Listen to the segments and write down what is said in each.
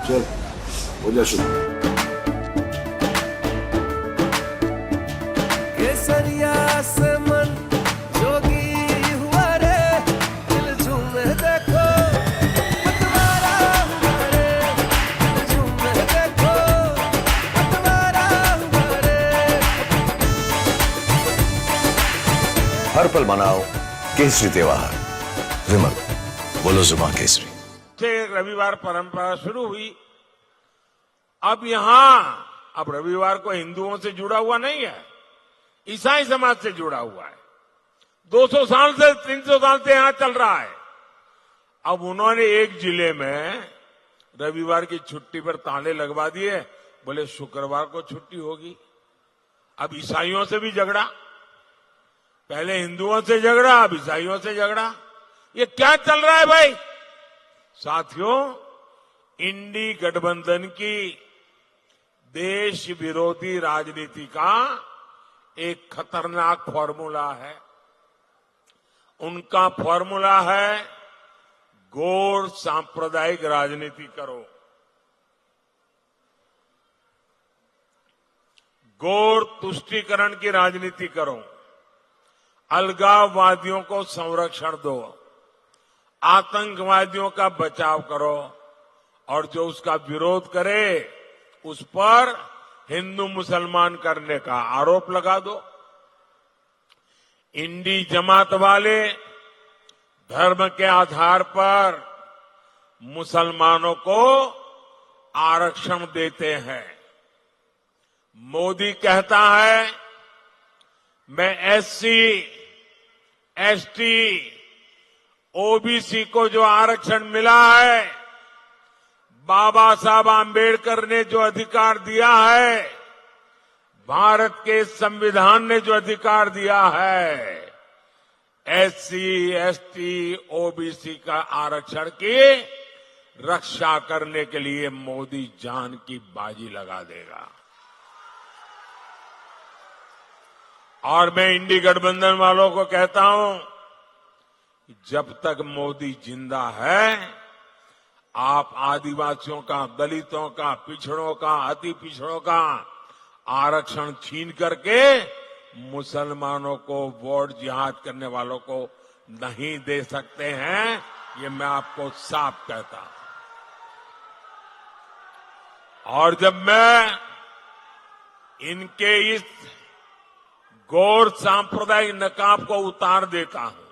चल हो जा शुरू। केसरिया से मन जोगी हुआ रे, दिल झूमे देखो पतवारा हुआ रे, दिल झूमे देखो पतवारा हुआ रे। हर पल मनाओ केसरी त्योहार। विमल, बोलो जुबान केसरी। से रविवार परंपरा शुरू हुई। अब रविवार को हिंदुओं से जुड़ा हुआ नहीं है, ईसाई समाज से जुड़ा हुआ है। 200 साल से 300 साल से यहां चल रहा है। अब उन्होंने एक जिले में रविवार की छुट्टी पर ताले लगवा दिए, बोले शुक्रवार को छुट्टी होगी। अब ईसाइयों से भी झगड़ा, पहले हिंदुओं से झगड़ा, अब ईसाइयों से झगड़ा। ये क्या चल रहा है भाई? साथियों, इंडी गठबंधन की देश विरोधी राजनीति का एक खतरनाक फॉर्मूला है। उनका फॉर्मूला है गौर सांप्रदायिक राजनीति करो, गौर तुष्टीकरण की राजनीति करो, अलगाववादियों को संरक्षण दो, आतंकवादियों का बचाव करो, और जो उसका विरोध करे उस पर हिंदू मुसलमान करने का आरोप लगा दो। इंडी जमात वाले धर्म के आधार पर मुसलमानों को आरक्षण देते हैं। मोदी कहता है मैं एससी, एसटी, ओबीसी को जो आरक्षण मिला है, बाबा साहब आंबेडकर ने जो अधिकार दिया है, भारत के संविधान ने जो अधिकार दिया है, एससी, एसटी, ओबीसी का आरक्षण की रक्षा करने के लिए मोदी जान की बाजी लगा देगा। और मैं इंडी गठबंधन वालों को कहता हूं, जब तक मोदी जिंदा है, आप आदिवासियों का, दलितों का, पिछड़ों का, अति पिछड़ों का आरक्षण छीन करके मुसलमानों को वोट जिहाद करने वालों को नहीं दे सकते हैं। ये मैं आपको साफ कहता हूं। और जब मैं इनके इस गौर सांप्रदायिक नकाब को उतार देता हूं,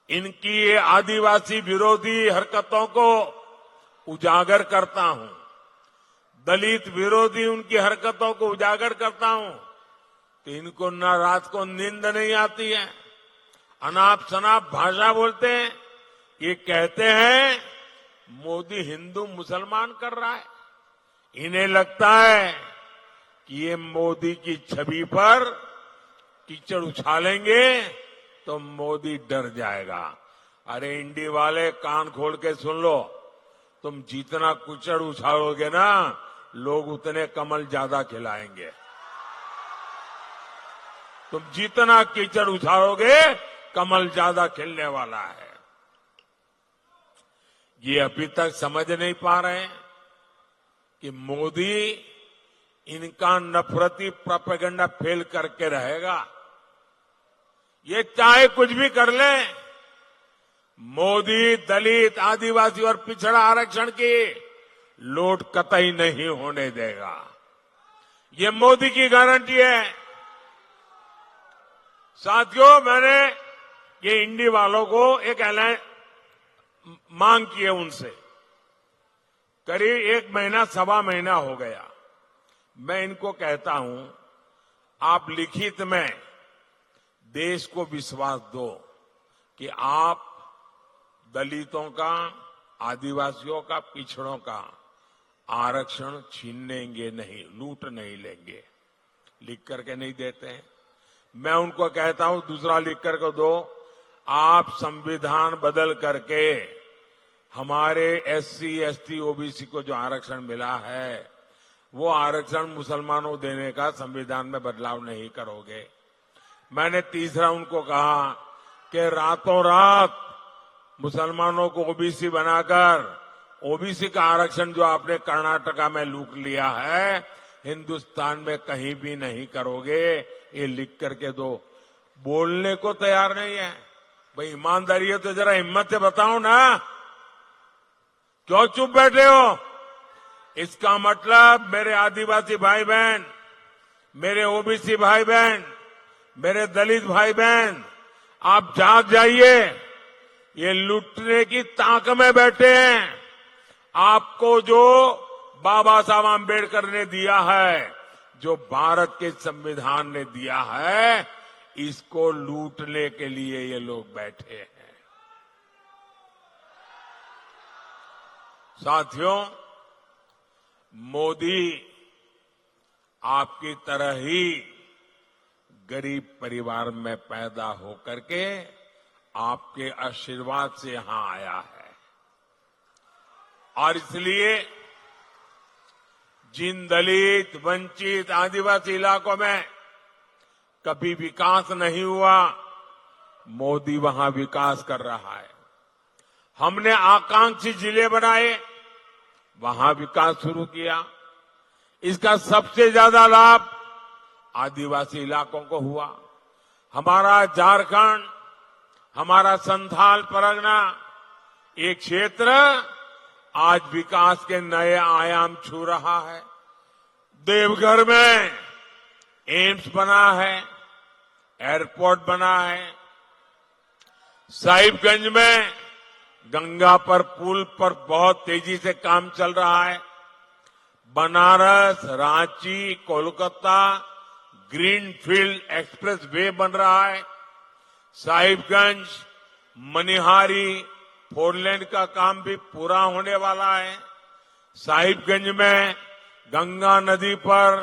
इनकी ये आदिवासी विरोधी हरकतों को उजागर करता हूं, दलित विरोधी उनकी हरकतों को उजागर करता हूं, तो इनको न रात को नींद नहीं आती है, अनाप शनाप भाषा बोलते हैं। ये कहते हैं मोदी हिंदू मुसलमान कर रहा है। इन्हें लगता है कि ये मोदी की छवि पर कीचड़ उछालेंगे तो मोदी डर जाएगा। अरे इंडी वाले, कान खोल के सुन लो, तुम जितना कीचड़ उछालोगे ना, लोग उतने कमल ज्यादा खिलाएंगे। तुम जितना कीचड़ उछालोगे, कमल ज्यादा खिलने वाला है। ये अभी तक समझ नहीं पा रहे हैं कि मोदी इनका नफरती प्रोपेगेंडा फेल करके रहेगा। ये चाहे कुछ भी कर ले, मोदी दलित, आदिवासी और पिछड़ा आरक्षण की लूट कतई नहीं होने देगा। ये मोदी की गारंटी है। साथियों, मैंने ये इंडी वालों को एक ऐलान मांग की है उनसे। करीब 1 महीना, सवा महीना हो गया। मैं इनको कहता हूं, आप लिखित में देश को विश्वास दो कि आप दलितों का, आदिवासियों का, पिछड़ों का आरक्षण छीनेंगे नहीं, लूट नहीं लेंगे। लिख करके नहीं देते हैं। मैं उनको कहता हूं, दूसरा लिख करके दो, आप संविधान बदल करके हमारे एससी, एसटी, ओबीसी को जो आरक्षण मिला है, वो आरक्षण मुसलमानों देने का संविधान में बदलाव नहीं करोगे। मैंने तीसरा उनको कहा कि रातों रात मुसलमानों को ओबीसी बनाकर ओबीसी का आरक्षण जो आपने कर्नाटका में लूट लिया है, हिंदुस्तान में कहीं भी नहीं करोगे, ये लिख करके दो। बोलने को तैयार नहीं है। भाई ईमानदारी है तो जरा हिम्मत से बताओ ना, क्यों चुप बैठे हो? इसका मतलब मेरे आदिवासी भाई बहन, मेरे ओबीसी भाई बहन, मेरे दलित भाई बहन, आप जाग जाइए। ये लूटने की ताक में बैठे हैं। आपको जो बाबा साहब आम्बेडकर ने दिया है, जो भारत के संविधान ने दिया है, इसको लूटने के लिए ये लोग बैठे हैं। साथियों, मोदी आपकी तरह ही गरीब परिवार में पैदा होकर के आपके आशीर्वाद से यहां आया है, और इसलिए जिन दलित, वंचित, आदिवासी इलाकों में कभी विकास नहीं हुआ, मोदी वहां विकास कर रहा है। हमने आकांक्षी जिले बनाए, वहां विकास शुरू किया। इसका सबसे ज्यादा लाभ आदिवासी इलाकों को हुआ। हमारा झारखंड, हमारा संथाल परगना, एक क्षेत्र आज विकास के नए आयाम छू रहा है। देवघर में एम्स बना है, एयरपोर्ट बना है। साहिबगंज में गंगा पर पुल पर बहुत तेजी से काम चल रहा है। Banaras, Ranchi, Kolkata greenfield express way बन रहा है। साहिबगंज, मनिहारी फोरलेन का काम भी पूरा होने वाला है। साहिबगंज में गंगा नदी पर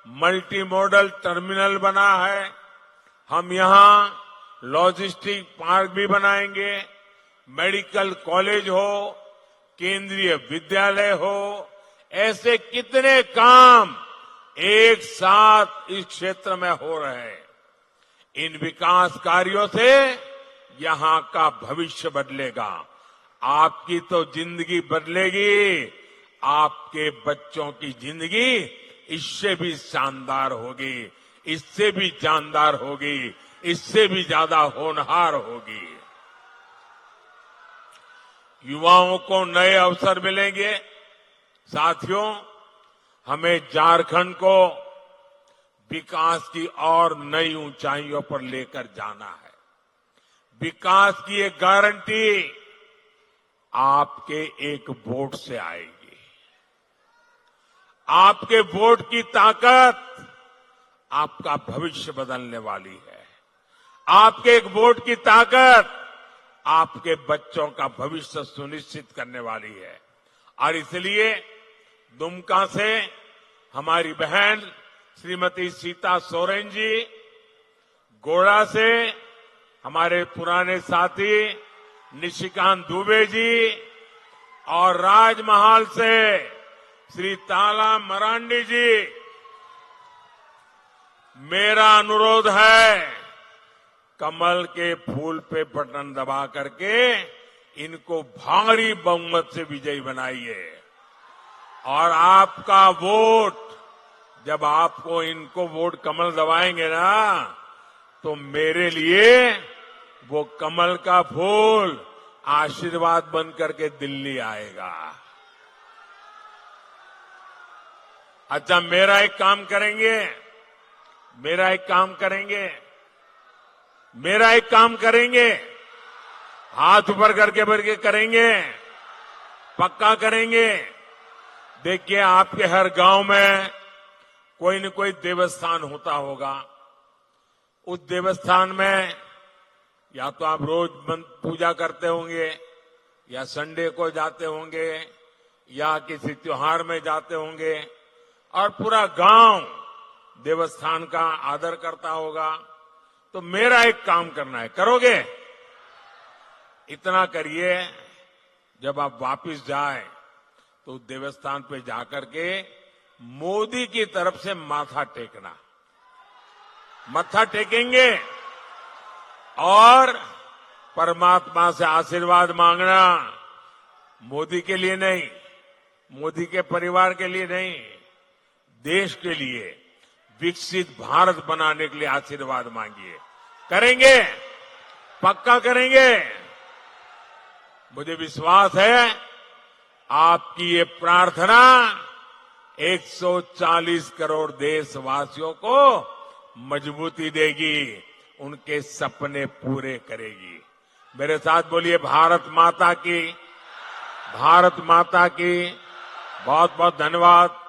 मल्टी मॉडल टर्मिनल बना है। हम यहां लॉजिस्टिक पार्क भी बनाएंगे। मेडिकल कॉलेज हो, केंद्रीय विद्यालय हो, ऐसे कितने काम एक साथ इस क्षेत्र में हो रहे हैं। इन विकास कार्यों से यहां का भविष्य बदलेगा। आपकी तो जिंदगी बदलेगी, आपके बच्चों की जिंदगी इससे भी शानदार होगी, इससे भी जानदार होगी, इससे भी ज्यादा होनहार होगी। युवाओं को नए अवसर मिलेंगे। साथियों, हमें झारखंड को विकास की और नई ऊंचाइयों पर लेकर जाना है। विकास की एक गारंटी आपके एक वोट से आएगी। आपके वोट की ताकत आपका भविष्य बदलने वाली है। आपके एक वोट की ताकत आपके बच्चों का भविष्य सुनिश्चित करने वाली है। और इसलिए दुमका से हमारी बहन श्रीमती सीता सोरेन जी, गोड़ा से हमारे पुराने साथी निशिकांत दुबे जी, और राजमहल से श्री ताला मरांडी जी, मेरा अनुरोध है, कमल के फूल पे बटन दबा करके इनको भारी बहुमत से विजयी बनाइए। और आपका वोट, जब आपको इनको वोट कमल दबाएंगे ना, तो मेरे लिए वो कमल का फूल आशीर्वाद बन करके दिल्ली आएगा। अच्छा, मेरा एक काम करेंगे, हाथ ऊपर करके करेंगे, पक्का करेंगे। देखिए, आपके हर गांव में कोई न कोई देवस्थान होता होगा। उस देवस्थान में या तो आप रोज पूजा करते होंगे, या संडे को जाते होंगे, या किसी त्योहार में जाते होंगे, और पूरा गांव देवस्थान का आदर करता होगा। तो मेरा एक काम करना है, करोगे? इतना करिए, जब आप वापस जाए तो देवस्थान पे जाकर के मोदी की तरफ से माथा टेकना, मत्था टेकेंगे और परमात्मा से आशीर्वाद मांगना मोदी के लिए नहीं, मोदी के परिवार के लिए नहीं, देश के लिए विकसित भारत बनाने के लिए आशीर्वाद मांगिए। करेंगे, पक्का करेंगे। मुझे विश्वास है आपकी ये प्रार्थना 140 करोड़ देशवासियों को मजबूती देगी, उनके सपने पूरे करेगी। मेरे साथ बोलिए भारत माता की, भारत माता की। बहुत बहुत धन्यवाद।